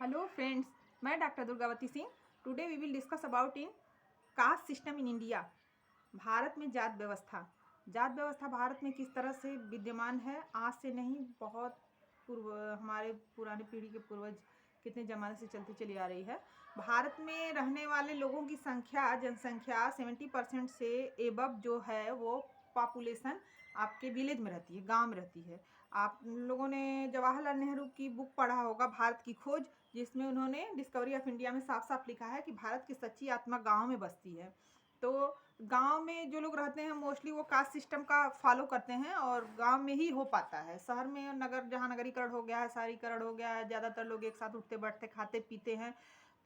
Hello friends, मैं doctor Durgavati Singh. Today we will discuss about in caste system in India. Bharat में जात व्यवस्था भारत में किस तरह से विद्यमान है। आज से नहीं, बहुत पूर्व हमारे पुराने पीढ़ी के पूर्वज कितने ज़माने से चलती चली आ रही है। भारत में रहने वाले लोगों की जनसंख्या 70% से एबव जो है वो पॉपुलेशन आपके विलेज में रहती है, गांव में रहती है। आप लोगों ने जवाहरलाल नेहरू की बुक पढ़ा होगा, भारत की खोज, जिसमें उन्होंने डिस्कवरी ऑफ इंडिया में साफ साफ लिखा है कि भारत की सच्ची आत्मा गांव में बसती है। तो गांव में जो लोग रहते हैं मोस्टली वो कास्ट सिस्टम का फॉलो करते हैं और गांव में ही हो पाता है। शहर में और नगर, जहाँ नगरीकरण हो गया है, शहरीकरण हो गया है, ज़्यादातर लोग एक साथ उठते बैठते खाते पीते हैं,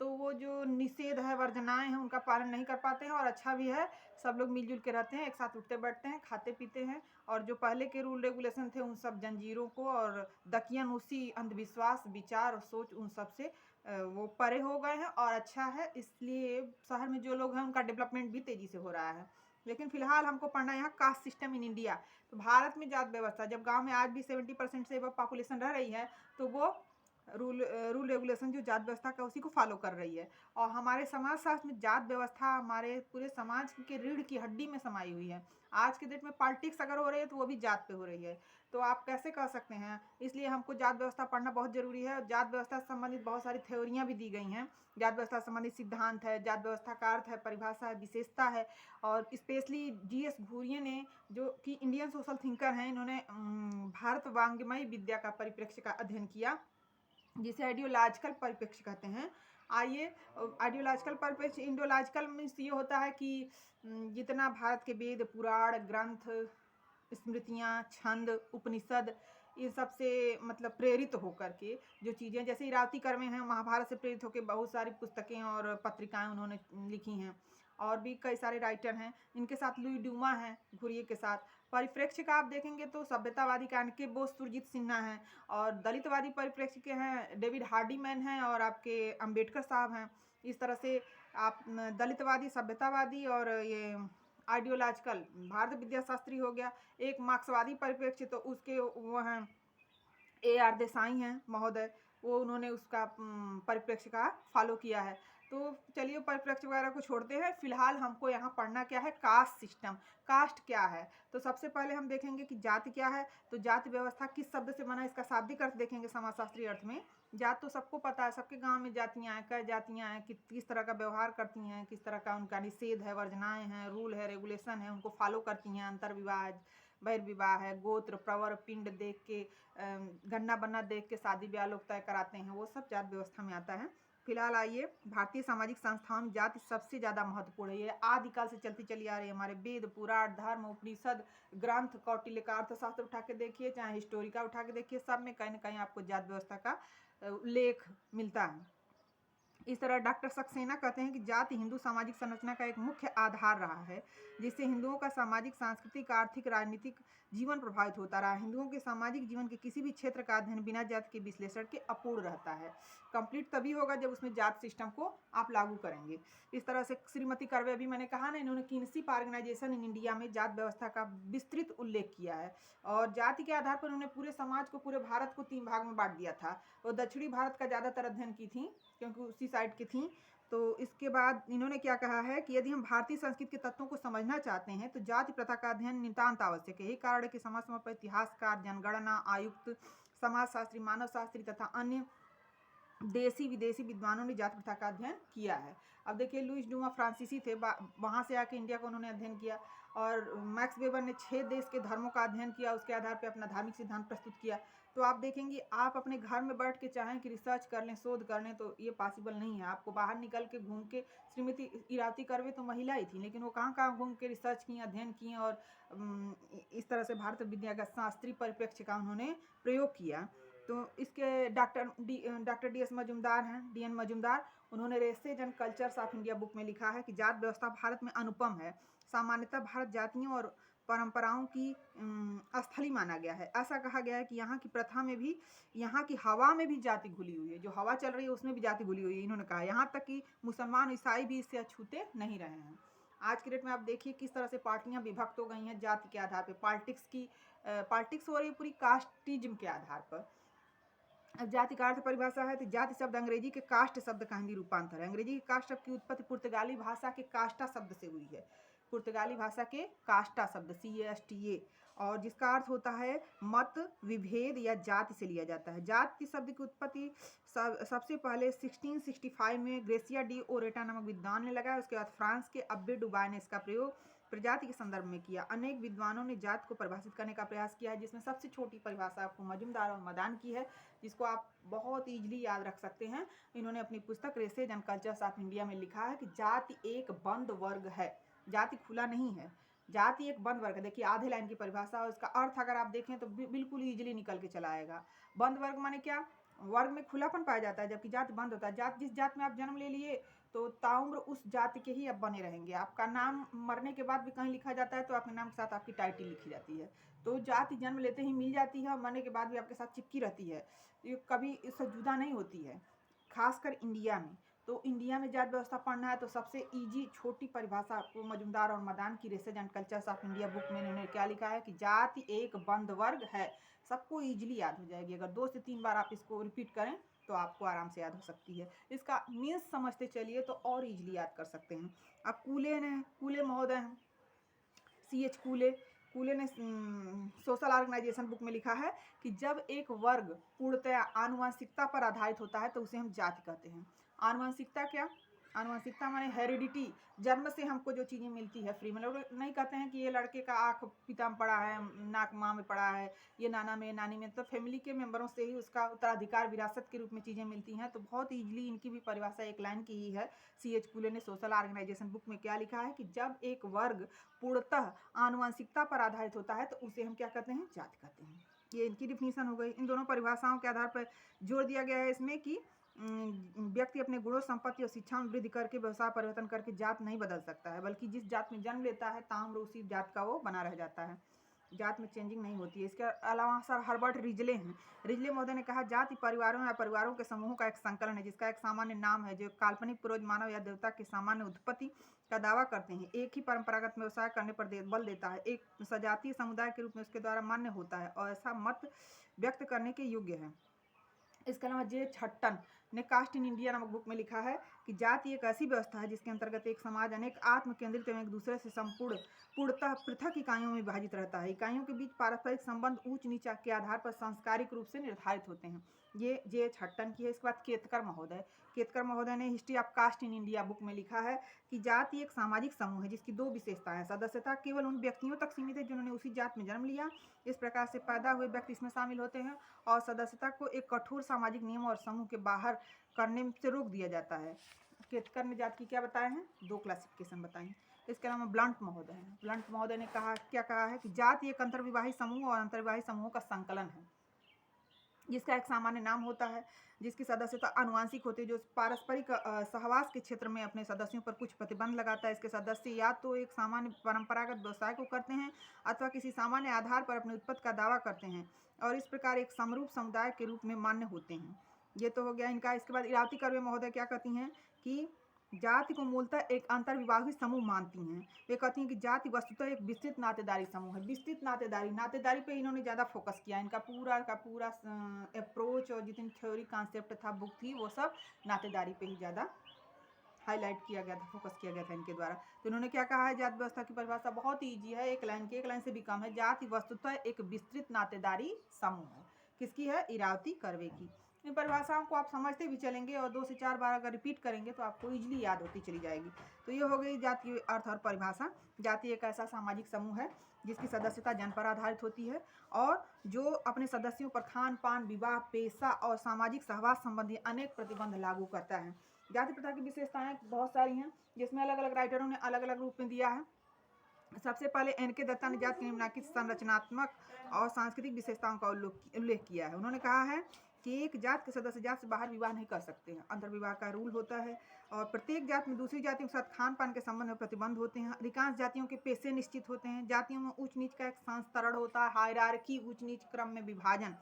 तो वो जो निषेध है, वर्जनाएं हैं, उनका पालन नहीं कर पाते हैं। और अच्छा भी है, सब लोग मिलजुल के रहते हैं, एक साथ उठते बैठते हैं, खाते पीते हैं। और जो पहले के रूल रेगुलेशन थे उन सब जंजीरों को और दकियन उसी अंधविश्वास, विचार और सोच उन सब से वो परे हो गए हैं और अच्छा है। इसलिए शहर में जो लोग हैं उनका डेवलपमेंट भी तेज़ी से हो रहा है। लेकिन फिलहाल हमको पढ़ना है यहाँ कास्ट सिस्टम इन इंडिया। तो भारत में जात व्यवस्था, जब गांव में आज भी 70% से पॉपुलेशन रह रही है, तो वो रूल रेगुलेशन जो जात व्यवस्था का उसी को फॉलो कर रही है। और हमारे समाज शास्त्र में जात व्यवस्था हमारे पूरे समाज के रीढ़ की हड्डी में समाई हुई है। आज के डेट में पॉलिटिक्स अगर हो रही है तो वो भी जात पे हो रही है। तो आप कैसे कह सकते हैं? इसलिए हमको जात व्यवस्था पढ़ना बहुत ज़रूरी है। और जात व्यवस्था से संबंधित बहुत सारी थ्योरियाँ भी दी गई हैं। जात व्यवस्था से संबंधित सिद्धांत है, जात व्यवस्था का अर्थ है, परिभाषा है, विशेषता है। और स्पेशली जीएस घुरिये ने, जो कि इंडियन सोशल थिंकर हैं, इन्होंने भारत वांग्मय विद्या का परिप्रेक्ष्य का अध्ययन किया, जिसे आइडियोलॉजिकल परिप्रेक्ष्य कहते हैं। आइए, आइडियोलॉजिकल परिप्रेक्ष्य, इंडोलॉजिकल मीन्स ये होता है कि जितना भारत के वेद, पुराण, ग्रंथ, स्मृतियाँ, छंद, उपनिषद, इन सब से मतलब प्रेरित होकर के जो चीज़ें, जैसे इरावती कर्मे हैं, महाभारत से प्रेरित होकर बहुत सारी पुस्तकें और पत्रिकाएं उन्होंने लिखी हैं। और भी कई सारे राइटर हैं। इनके साथ लुई ड्यूमा हैं, घुरिये के साथ। परिप्रेक्ष्य का आप देखेंगे तो सभ्यतावादी का के बोस सुरजीत सिन्हा हैं। और दलितवादी परिप्रेक्ष्य के हैं डेविड हार्डीमैन हैं और आपके अंबेडकर साहब हैं। इस तरह से आप दलितवादी, सभ्यतावादी और ये आइडियोलॉजिकल भारत विद्याशास्त्री हो गया। एक मार्क्सवादी परिप्रेक्ष्य, तो उसके वो हैं AR देसाई हैं महोदय, वो उन्होंने उसका परिप्रेक्ष्य का फॉलो किया है। तो चलिए परिप्रेक्ष्य वगैरह को छोड़ते हैं। फिलहाल हमको यहाँ पढ़ना क्या है? Caste system. कास्ट क्या है? तो सबसे पहले हम देखेंगे कि जाति क्या है। तो जाति व्यवस्था किस शब्द से बना, इसका शाब्दिक अर्थ देखेंगे समाजशास्त्री अर्थ में। जात तो सबको पता है, सबके गांव में जातियां हैं, कई जातियां हैं, किस तरह का व्यवहार करती हैं, किस तरह का उनका निषेध है, वर्जनाएं हैं, रूल है, रेगुलेशन है, उनको फॉलो करती हैं। अंतर्विवाह, बहिर्विवाह है, गोत्र, प्रवर, पिंड देख के, गन्ना बन्ना देख के शादी ब्याह लोग तय कराते हैं, वो सब जात व्यवस्था में आता है। फिलहाल आइए, भारतीय सामाजिक संस्थाओं में जाति सबसे ज़्यादा महत्वपूर्ण है। ये आदिकाल से चलती चली आ रही है। हमारे वेद, पुराण, धर्म, उपनिषद, ग्रंथ, कौटिल्य का अर्थशास्त्र उठा के देखिए, चाहे हिस्टोरिका उठा के देखिए, सब में कहीं ना कहीं आपको जात व्यवस्था का उल्लेख मिलता है। इस तरह डॉक्टर सक्सेना कहते हैं कि जाति हिंदू सामाजिक संरचना का एक मुख्य आधार रहा है, जिससे हिंदुओं का सामाजिक, सांस्कृतिक, आर्थिक, राजनीतिक जीवन प्रभावित होता रहा। हिंदुओं के सामाजिक जीवन के किसी भी क्षेत्र का अध्ययन बिना जाति के विश्लेषण के अपूर्ण रहता है। कंप्लीट तभी होगा जब उसमें जात सिस्टम को आप लागू करेंगे। इस तरह से श्रीमती कर्वे, अभी मैंने कहा ना, इन्होंने किनशिप ऑर्गेनाइजेशन इन इंडिया में जात व्यवस्था का विस्तृत उल्लेख किया है। और जाति के आधार पर उन्होंने पूरे समाज को, पूरे भारत को 3 भाग में बांट दिया था। वो दक्षिणी भारत का ज़्यादातर अध्ययन की थी, क्योंकि उसी साइड की थी। तो इसके बाद इन्होंने क्या कहा है कि यदि हम भारतीय संस्कृति के तत्वों को समझना चाहते हैं तो जाति प्रथा का अध्ययन नितांत आवश्यक है। यही कारण है कि समय समय पर इतिहासकार, जनगणना आयुक्त, समाजशास्त्री, मानव शास्त्री तथा अन्य देसी विदेशी विद्वानों ने जाति प्रथा का अध्ययन किया है। अब देखिए, लुईस ड्यूमा फ्रांसीसी थे, वहाँ से आके इंडिया का उन्होंने अध्ययन किया। और मैक्स वेबर ने 6 देश के धर्मों का अध्ययन किया, उसके आधार पर अपना धार्मिक सिद्धांत प्रस्तुत किया। तो आप देखेंगे, आप अपने घर में बैठ के चाहें कि रिसर्च कर लें, शोध कर लें, तो ये पॉसिबल नहीं है। आपको बाहर निकल के घूम के, श्रीमती इरावती कर्वे तो महिला ही थी, लेकिन वो कहाँ कहाँ घूम के रिसर्च की, अध्ययन किए और इस तरह से भारत विद्या का शास्त्रीय परिप्रेक्ष्य का उन्होंने प्रयोग किया। तो इसके डॉक्टर DS मजुमदार हैं, DN मजुमदार, उन्होंने races and cultures of India book में लिखा है कि जात व्यवस्था भारत में अनुपम है। सामान्यतः भारत जातियों और परंपराओं की स्थली माना गया है। ऐसा कहा गया है कि यहाँ की प्रथा में भी, यहाँ की हवा में भी जाति घुली हुई है। जो हवा चल रही है उसमें भी जाति घुली हुई है। इन्होंने कहा यहाँ तक कि मुसलमान, ईसाई भी इससे अछूते नहीं रहे हैं। आज के डेट में आप देखिए किस तरह से पार्टियां विभक्त हो गई हैं जाति के आधार पर। पॉलिटिक्स हो रही है पूरी कास्टिज्म के आधार पर। अब जाति का अर्थ परिभाषा है तो जाति शब्द अंग्रेजी के कास्ट शब्द का हिंदी रूपांतर है। अंग्रेजी के कास्ट शब्द की उत्पत्ति पुर्तगाली भाषा के कास्टा शब्द से हुई है। पुर्तगाली भाषा के कास्टा शब्द CASTA, और जिसका अर्थ होता है मत, विभेद या जाति से लिया जाता है। जाति शब्द की उत्पत्ति सबसे पहले 1665 में ग्रेसिया डी ओरेटा नामक विद्वान ने लगाया। उसके बाद फ्रांस के अब्बे डुबाय ने इसका प्रयोग प्रजाति के संदर्भ में किया। अनेक विद्वानों ने जाति को परिभाषित करने का प्रयास किया है, जिसमें सबसे छोटी परिभाषा आपको मजुमदार और मदान की है, जिसको आप बहुत इजीली याद रख सकते हैं। इन्होंने अपनी पुस्तक races and cultures of India में लिखा है कि जाति एक बंद वर्ग है, जाति खुला नहीं है, जाति एक बंद वर्ग है। देखिए आधे लाइन की परिभाषा और उसका अर्थ अगर आप देखें तो बिल्कुल ईजिली निकल के चला आएगा। बंद वर्ग माने क्या? वर्ग में खुलापन पाया जाता है, जबकि जाति बंद होता है। जात जिस जात में आप जन्म ले लिए तो ताउम्र उस जाति के ही अब बने रहेंगे। आपका नाम मरने के बाद भी कहीं लिखा जाता है तो आपके नाम के साथ आपकी टाइटल लिखी जाती है। तो जाति जन्म लेते ही मिल जाती है, मरने के बाद भी आपके साथ चिपकी रहती है, ये कभी इससे जुदा नहीं होती है, खासकर इंडिया में। तो इंडिया में जाति व्यवस्था पढ़ना है तो सबसे इजी छोटी परिभाषा आपको मजुमदार और मदान की races and cultures of India book में इन्होंने क्या लिखा है कि जाति एक बंद वर्ग है। सबको इजीली याद हो जाएगी। अगर 2 से 3 बार आप इसको रिपीट करें तो आपको आराम से याद हो सकती है। इसका मीन्स समझते चलिए तो और इजीली याद कर सकते हैं। अब कूले महोदय हैं, CH कूले ने सोशल ऑर्गेनाइजेशन बुक में लिखा है कि जब एक वर्ग पूर्णतया आनुवंशिकता पर आधारित होता है तो उसे हम जाति कहते हैं। आनुवंशिकता क्या? आनुवंशिकता माने हेरिडिटी, जन्म से हमको जो चीज़ें मिलती है फ्री में। लोग नहीं कहते हैं कि ये लड़के का आँख पिता में पड़ा है, नाक माँ में पड़ा है, ये नाना में नानी में, तो फैमिली के मेंबरों से ही उसका उत्तराधिकार विरासत के रूप में चीज़ें मिलती हैं। तो बहुत ईजिली इनकी भी परिभाषा एक लाइन की ही है। CH कूले ने सोशल ऑर्गेनाइजेशन बुक में क्या लिखा है कि जब एक वर्ग पूर्णतः आनुवंशिकता पर आधारित होता है तो उसे हम क्या कहते हैं? जाति कहते हैं। ये इनकी डिफिनीशन हो गई। इन दोनों परिभाषाओं के आधार पर जोर दिया गया है इसमें कि व्यक्ति अपने गुणों, संपत्ति और शिक्षा में वृद्धि करके व्यवसाय परिवर्तन करके जात नहीं बदल सकता है, बल्कि जिस जात में जन्म लेता है ताम्र उसी जात का वो बना रह जाता है। जात में चेंजिंग नहीं होती है। इसके अलावा सर हर्बर्ट रिजले हैं। रिजले महोदय ने कहा जाति परिवारों या परिवारों के समूहों का एक संकलन है जिसका एक सामान्य नाम है, जो काल्पनिक पूर्वज मानव या देवता के सामान्य उत्पत्ति का दावा करते हैं। एक ही परंपरागत व्यवसाय करने पर बल देता है, एक सजातीय समुदाय के रूप में उसके द्वारा मान्य होता है और ऐसा मत व्यक्त करने के योग्य है। इसके अलावा जे छट्टन ने कास्ट इन इंडिया नामक बुक में लिखा है कि जाति एक ऐसी व्यवस्था है जिसके अंतर्गत एक समाज अनेक आत्म केंद्रित एवं एक दूसरे से पूर्णतः पृथक इकाइयों में विभाजित रहता है। इकाइयों के बीच पारस्परिक संबंध ऊंच नीच के आधार पर सांस्कारिक रूप से निर्धारित होते हैं। ये जे छट्टन की है। इसके बाद केतकर महोदय ने history of caste in India book में लिखा है कि जाति एक सामाजिक समूह है जिसकी 2 विशेषताएं हैं। सदस्यता केवल उन व्यक्तियों तक सीमित है जिन्होंने उसी जात में जन्म लिया, इस प्रकार से पैदा हुए व्यक्ति इसमें शामिल होते हैं, और सदस्यता को एक कठोर सामाजिक नियम और समूह के बाहर करने से रोक दिया जाता है। केतकर ने जाति की क्या बताए हैं? 2 क्लासिफिकेशन बताई। इसके अलावा ब्लंट महोदय ने कहा है कि जाति एक अंतर्विवाही समूह और अंतर्विवाही समूहों का संकलन है जिसका एक सामान्य नाम होता है, जिसकी सदस्यता आनुवांशिक होती है, जो पारस्परिक सहवास के क्षेत्र में अपने सदस्यों पर कुछ प्रतिबंध लगाता है। इसके सदस्य या तो एक सामान्य परंपरागत व्यवसाय को करते हैं अथवा किसी सामान्य आधार पर अपनी उत्पत्ति का दावा करते हैं और इस प्रकार एक समरूप समुदाय के रूप में मान्य होते हैं। ये तो हो गया इनका। इसके बाद इरावती कर्वे महोदय क्या कहती हैं कि जाति को मूलतः एक अंतर्विवाही समूह मानती हैं। वे कहती हैं कि जाति वस्तुतः एक विस्तृत नातेदारी समूह है। विस्तृत नातेदारी पे इन्होंने ज़्यादा फोकस किया। इनका पूरा का पूरा अप्रोच और जितनी थ्योरी कॉन्सेप्ट था बुक थी वो सब नातेदारी पे ही ज़्यादा हाईलाइट किया गया था, फोकस किया गया था इनके द्वारा। तो इन्होंने क्या कहा है? जाति व्यवस्था की परिभाषा बहुत ही ईजी है, एक लाइन से भी कम है। जाति वस्तुतः एक विस्तृत नातेदारी समूह है। किसकी है? इरावती कर्वे की। इन परिभाषाओं को आप समझते भी चलेंगे और 2 से 4 बार अगर रिपीट करेंगे तो आपको इजीली याद होती चली जाएगी। तो ये हो गई जाति की अर्थ और परिभाषा। जाति एक ऐसा सामाजिक समूह है जिसकी सदस्यता जन्म पर आधारित होती है और जो अपने सदस्यों पर खान पान, विवाह, पेशा और सामाजिक सहवास संबंधी अनेक प्रतिबंध लागू करता है। जाति प्रथा की विशेषताएं बहुत सारी हैं जिसमें अलग अलग राइटरों ने अलग अलग रूप में दिया है। सबसे पहले NK दत्ता ने जाति की निम्नलिखित संरचनात्मक और सांस्कृतिक विशेषताओं का उल्लेख किया है। उन्होंने कहा है कि एक जात के सदस्य जात से बाहर विवाह नहीं कर सकते हैं, अंतर्विवाह का रूल होता है और प्रत्येक जात में दूसरी जातियों के साथ खान पान के संबंध में प्रतिबंध होते हैं। अधिकांश जातियों के पेशे निश्चित होते हैं। जातियों में ऊंच नीच का एक संस्तरण होता है, हायरार्की, ऊंच नीच क्रम में विभाजन,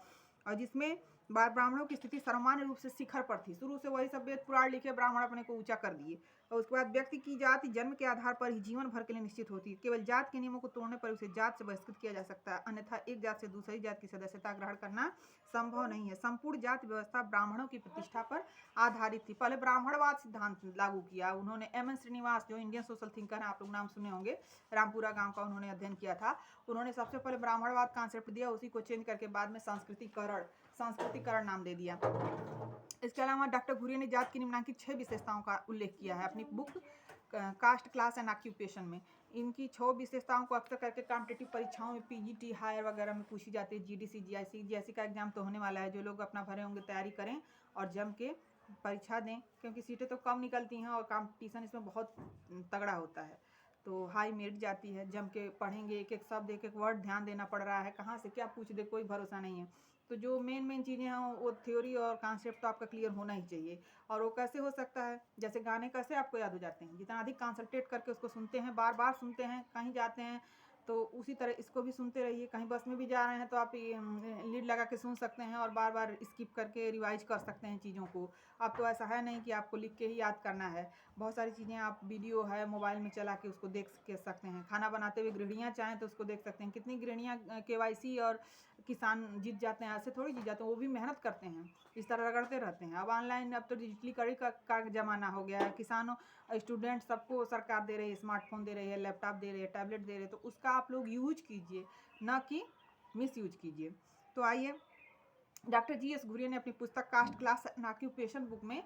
और जिसमें ब्राह्मणों की स्थिति सामान्य रूप से शिखर पर थी। शुरू से वही सब वेद पुराण लिखे ब्राह्मण अपने को ऊंचा कर दिए। और उसके बाद व्यक्ति की जाति जन्म के आधार पर ही जीवन भर के लिए निश्चित होती है। केवल जात के नियमों को तोड़ने पर उसे जात से बहिष्कृत किया जा सकता है, अन्यथा एक जात से दूसरी जात की सदस्यता ग्रहण करना संभव नहीं है। संपूर्ण जाति व्यवस्था ब्राह्मणों की प्रतिष्ठा पर आधारित थी। पहले ब्राह्मणवाद सिद्धांत लागू किया उन्होंने। एम.एन. श्रीनिवास जो इंडियन सोशल थिंकर हैं, आप लोग नाम सुने होंगे, रामपुरा गांव का उन्होंने अध्ययन किया था। उन्होंने सबसे पहले ब्राह्मणवाद कॉन्सेप्ट दिया, उसी को चेंज करके बाद में सांस्कृतिकरण नाम दे दिया। इसके अलावा डॉक्टर घुरिया ने जात की निम्नलिखित 6 विशेषताओं का उल्लेख किया है अपनी book caste, class and occupation में। इनकी 6 विशेषताओं को अक्सर करके कॉम्पिटिटिव परीक्षाओं में पीजीटी हायर वगैरह में पूछी जाती है। जीडीसी, जीआईसी का एग्जाम तो होने वाला है। जो लोग अपना भरे होंगे तैयारी करें और जम के परीक्षा दें, क्योंकि सीटें तो कम निकलती हैं और कंपटीशन इसमें बहुत तगड़ा होता है, तो हाई मेरिट जाती है। जम के पढ़ेंगे, एक एक शब्द, एक एक वर्ड ध्यान देना पड़ रहा है, कहाँ से क्या पूछ दे कोई भरोसा नहीं है। तो जो मेन चीज़ें हैं वो थ्योरी और कॉन्सेप्ट तो आपका क्लियर होना ही चाहिए। और वो कैसे हो सकता है, जैसे गाने कैसे आपको याद हो जाते हैं, जितना अधिक कॉन्संट्रेट करके उसको सुनते हैं, बार बार सुनते हैं, कहीं जाते हैं तो उसी तरह इसको भी सुनते रहिए। कहीं बस में भी जा रहे हैं तो आप लीड लगा के सुन सकते हैं और बार बार स्किप करके रिवाइज कर सकते हैं चीज़ों को। अब तो ऐसा है नहीं कि आपको लिख के ही याद करना है, बहुत सारी चीज़ें आप वीडियो है मोबाइल में चला के उसको देख के सकते हैं। खाना बनाते हुए गृहिणियाँ चाहें तो उसको देख सकते हैं। कितनी गृहिणियाँ केवाईसी और किसान जीत जाते हैं, ऐसे थोड़ी जीत जाते हैं, वो भी मेहनत करते हैं, इस तरह रगड़ते रहते हैं। अब ऑनलाइन, अब तो डिजिटलीकरण का ज़माना हो गया है। किसानों, स्टूडेंट सबको सरकार दे रही है, स्मार्टफोन दे रही है, लैपटॉप दे रही है, टैबलेट दे रही है, तो उसका आप लोग यूज कीजिए, ना कि मिस यूज कीजिए। तो आइए, डॉक्टर जी.एस. घुरिया ने अपनी पुस्तक caste, class and occupation book में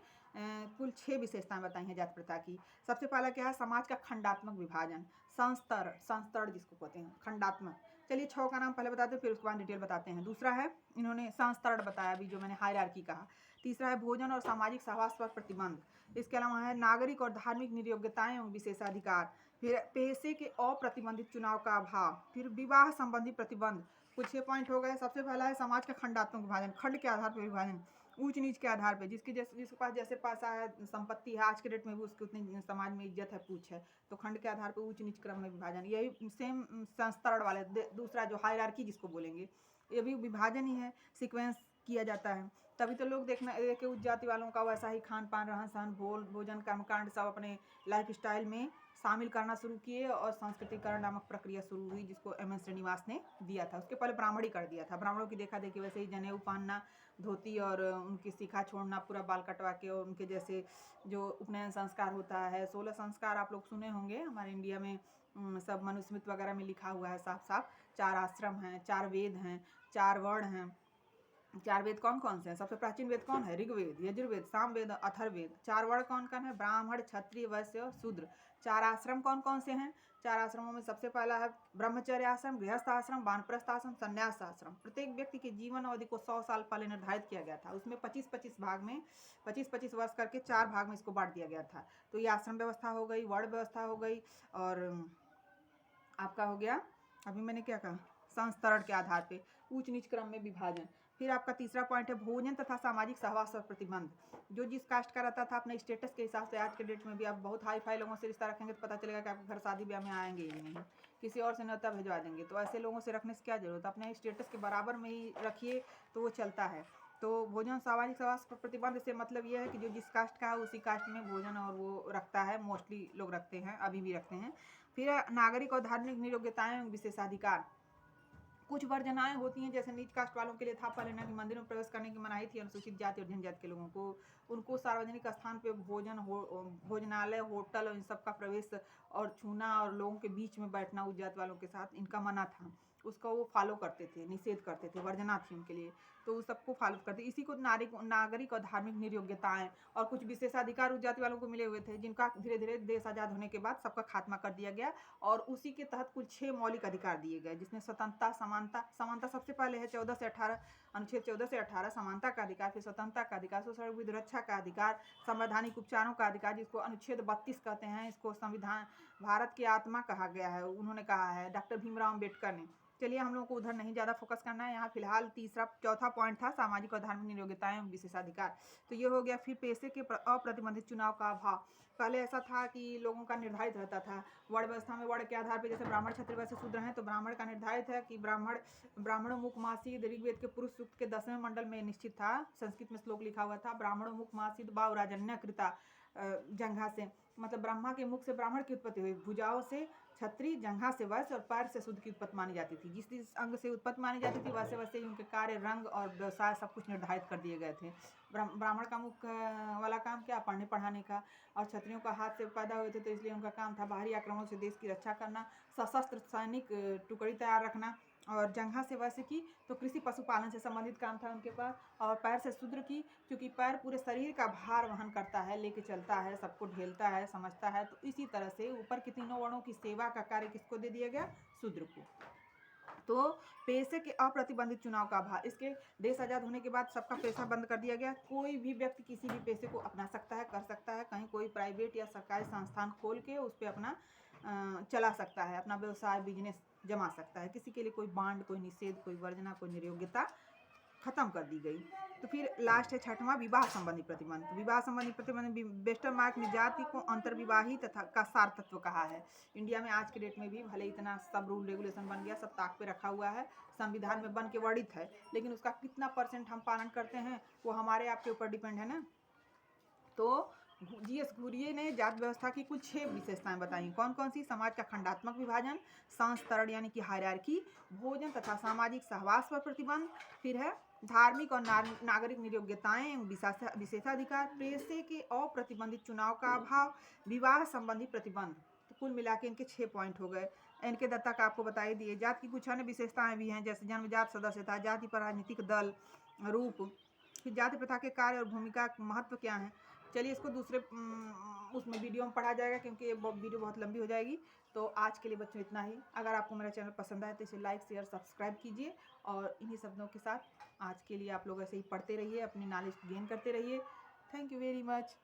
कुल 6 विशेषताएं बताई हैं जाति प्रथा की। सबसे पहला क्या है, समाज का खंडात्मक विभाजन, संस्तरण जिसको कहते हैं, खंडात्मक। चलिए 6 का नाम पहले बताते हैं, फिर उसके बाद डिटेल बताते हैं। दूसरा है, इन्होंने संस्तरण बताया अभी, जो मैंने हायरार्की कहा। तीसरा है भोजन और सामाजिक सहवास पर प्रतिबंध। इसके अलावा है नागरिक और धार्मिक नियोग्यताएं एवं विशेषाधिकार। फिर पैसे के अप्रतिबंधित चुनाव का अभाव। फिर विवाह संबंधी प्रतिबंध। कुछ 6 पॉइंट हो गए। सबसे पहला है समाज का खंडात्मक विभाजन, खंड के आधार पर विभाजन, ऊंच नीच के आधार पर। जिसके पास जैसे पैसा है, संपत्ति है, आज के डेट में भी उसकी उतनी समाज में इज्जत है, पूछ है, तो खंड के आधार पर ऊंच नीच क्रम में विभाजन। यही सेम संस्तरण वाले दूसरा जो हायरार्की जिसको बोलेंगे, ये भी विभाजन ही है, सीक्वेंस किया जाता है। तभी तो लोग देखे उच्च जाति वालों का वैसा ही खान पान, रहन सहन, भोजन, कर्मकांड सब अपने लाइफ स्टाइल में शामिल करना शुरू किए और सांस्कृतिकरण नामक प्रक्रिया शुरू हुई, जिसको एम.एन. श्रीनिवास ने दिया था। उसके पहले ब्राह्मणी कर दिया था। ब्राह्मणों की देखा देखी वैसे ही जनेऊ पहनना, धोती और उनकी शिखा छोड़ना, पूरा बाल कटवा के, और उनके जैसे जो उपनयन संस्कार होता है, 16 संस्कार आप लोग सुने होंगे हमारे इंडिया में, सब मनुस्मृति वगैरह में लिखा हुआ है साफ साफ। 4 आश्रम हैं, 4 वेद हैं, 4 वर्ण हैं। 4 वेद कौन कौन से हैं? सबसे प्राचीन वेद कौन है? ऋग्वेद, यजुर्वेद, सामवेद, अथर्ववेद। 4 वर्ण कौन कौन है? ब्राह्मण, क्षत्रिय, वैश्य और शूद्र। 4 आश्रम कौन कौन से हैं? 4 आश्रमों में सबसे पहला है ब्रह्मचर्य आश्रम, गृहस्थ आश्रम, वानप्रस्थ आश्रम, संन्यास आश्रम। प्रत्येक व्यक्ति की जीवन अवधि को 100 साल पहले निर्धारित किया गया था। उसमें 25-25 भाग में, 25-25 वर्ष करके 4 भाग में इसको बांट दिया गया था। तो ये आश्रम व्यवस्था हो गई, वर्ण व्यवस्था हो गई, और आपका हो गया, अभी मैंने क्या कहा, संस्तरण के आधार पे ऊंच नीच क्रम में विभाजन। फिर आपका तीसरा पॉइंट है भोजन तथा सामाजिक सहवास और प्रतिबंध। जो जिस कास्ट का रहता था अपने स्टेटस के हिसाब से, आज के डेट में भी आप बहुत हाई फाई लोगों से रिश्ता रखेंगे तो पता चलेगा कि आपके घर शादी ब्याह में आएंगे ही नहीं, किसी और से न्योता भिजवा देंगे। तो ऐसे लोगों से रखने से क्या जरूरत, अपने स्टेटस के बराबर में ही रखिए तो वो चलता है। तो भोजन सामाजिक सहवास पर प्रतिबंध से मतलब ये है कि जो जिस कास्ट का है उसी कास्ट में भोजन और वो रखता है, मोस्टली लोग रखते हैं, अभी भी रखते हैं। फिर नागरिक और धार्मिक नियोग्यताएं एवं विशेषाधिकार। कुछ वर्जनाएं होती हैं, जैसे नीच कास्ट वालों के लिए था पहले ना कि मंदिर में प्रवेश करने की मनाही थी अनुसूचित जाति और जनजाति के लोगों को। उनको सार्वजनिक स्थान पे भोजनालय, होटल और इन सब का प्रवेश और छूना और लोगों के बीच में बैठना उस जाति वालों के साथ, इनका मना था। उसका वो फॉलो करते थे, निषेध करते थे, वर्जना थी उनके लिए, तो उस सबको फॉलो करते। इसी को नागरिक और धार्मिक नियोग्यताएं और कुछ विशेषाधिकार उस जाति वालों को मिले हुए थे, जिनका धीरे धीरे देश आज़ाद होने के बाद सबका खात्मा कर दिया गया। और उसी के तहत कुल 6 मौलिक अधिकार दिए गए, जिसमें स्वतंत्रता, समानता सबसे पहले है 14 से 18, अनुच्छेद 14 से 18 समानता का अधिकार, फिर स्वतंत्रता का अधिकार, सोशल विधि का अधिकार, संवैधानिक उपचारों का अधिकार, जिसको अनुच्छेद 32 कहते हैं। इसको संविधान भारत की आत्मा कहा गया है, उन्होंने कहा है डॉक्टर भीमराव अम्बेडकर ने। चलिए हम लोगों को उधर नहीं ज़्यादा फोकस करना है, यहाँ फिलहाल चौथा पॉइंट था सामाजिक और धार्मिक नियोग्यताएं एवं विशेषाधिकार। तो ये हो गया। फिर पेशे के अप्रतिबंधित चुनाव का अभाव। पहले ऐसा था कि लोगों का निर्धारित रहता था वर्ण व्यवस्था में। वर्ण के आधार पर जैसे ब्राह्मण क्षत्रिय वैश्य शूद्र हैं, तो ब्राह्मण का निर्धारित है कि ब्राह्मणों मुख मासीद ऋग्वेद के पुरुष सूक्त के 10वें मंडल में निश्चित था। संस्कृत में श्लोक लिखा हुआ था, ब्राह्मणों मुख मासीद बाव राजन्य कृता। जंघा से मतलब ब्रह्मा के मुख से ब्राह्मण की उत्पत्ति हुई, भुजाओं से क्षत्रिय, जंघा से वैश्य और पैर से शुद्ध की उत्पत्ति मानी जाती थी। जिस अंग से उत्पत्ति मानी जाती थी वैसे वैसे ही उनके कार्य, रंग और व्यवसाय सब कुछ निर्धारित कर दिए गए थे। ब्राह्मण का मुख्य वाला काम क्या, पढ़ने पढ़ाने का, और क्षत्रियों का हाथ से पैदा हुए थे तो इसलिए उनका काम था बाहरी आक्रमणों से देश की रक्षा करना, सशस्त्र सैनिक टुकड़ी तैयार रखना। और जंघा से वैसे की तो कृषि पशुपालन से संबंधित काम था उनके पास। और पैर से शूद्र की, क्योंकि पैर पूरे शरीर का भार वहन करता है, लेके चलता है, सबको ढेलता है, समझता है। तो इसी तरह से ऊपर के तीनों वर्णों की सेवा का कार्य किसको दे दिया गया, शूद्र को। तो पेशे के अप्रतिबंधित चुनाव का अभाव। इसके देश आज़ाद होने के बाद सबका पेशा बंद कर दिया गया। कोई भी व्यक्ति किसी भी पेशे को अपना सकता है, कर सकता है। कहीं कोई प्राइवेट या सरकारी संस्थान खोल के उस पर अपना चला सकता है, अपना व्यवसाय बिजनेस जमा सकता है। किसी के लिए कोई बांड, कोई निषेध, कोई वर्जना, कोई नियोग्यता खत्म कर दी गई। तो फिर लास्ट है छठवां, विवाह संबंधी प्रतिबंध। विवाह संबंधी प्रतिबंध वेस्टरमार्क में जाति को अंतर्विवाही तथा का सार तत्व कहा है। इंडिया में आज के डेट में भी भले इतना सब रूल रेगुलेशन बन गया, सब ताक पे रखा हुआ है, संविधान में बन के वर्णित है, लेकिन उसका कितना % हम पालन करते हैं वो हमारे आपके ऊपर डिपेंड है ना। तो जीएस घुरिये ने जात व्यवस्था की कुछ 6 विशेषताएं बताई। कौन कौन सी, समाज का खंडात्मक विभाजन, सांस्तरण यानी कि हायरार्की, भोजन तथा सामाजिक सहवास पर प्रतिबंध, फिर है धार्मिक और नागरिक नियोग्यताएं एवं विशेषाधिकार, पेशे के अप्रतिबंधित चुनाव का अभाव, विवाह संबंधी प्रतिबंध। तो कुल मिला के इनके 6 पॉइंट हो गए। इनके दत्ता का आपको बताई दिए। जात की कुछ अन्य विशेषताएं भी हैं, जैसे जन्मजात सदस्यता, जाति पर राजनीतिक दल रूप, फिर जाति प्रथा के कार्य और भूमिका महत्व क्या है। चलिए इसको दूसरे उसमें वीडियो में पढ़ा जाएगा, क्योंकि ये वीडियो बहुत लंबी हो जाएगी। तो आज के लिए बच्चों इतना ही। अगर आपको मेरा चैनल पसंद आए तो इसे लाइक शेयर सब्सक्राइब कीजिए। और इन्हीं शब्दों के साथ आज के लिए आप लोग ऐसे ही पढ़ते रहिए, अपनी नॉलेज गेन करते रहिए। Thank you very much.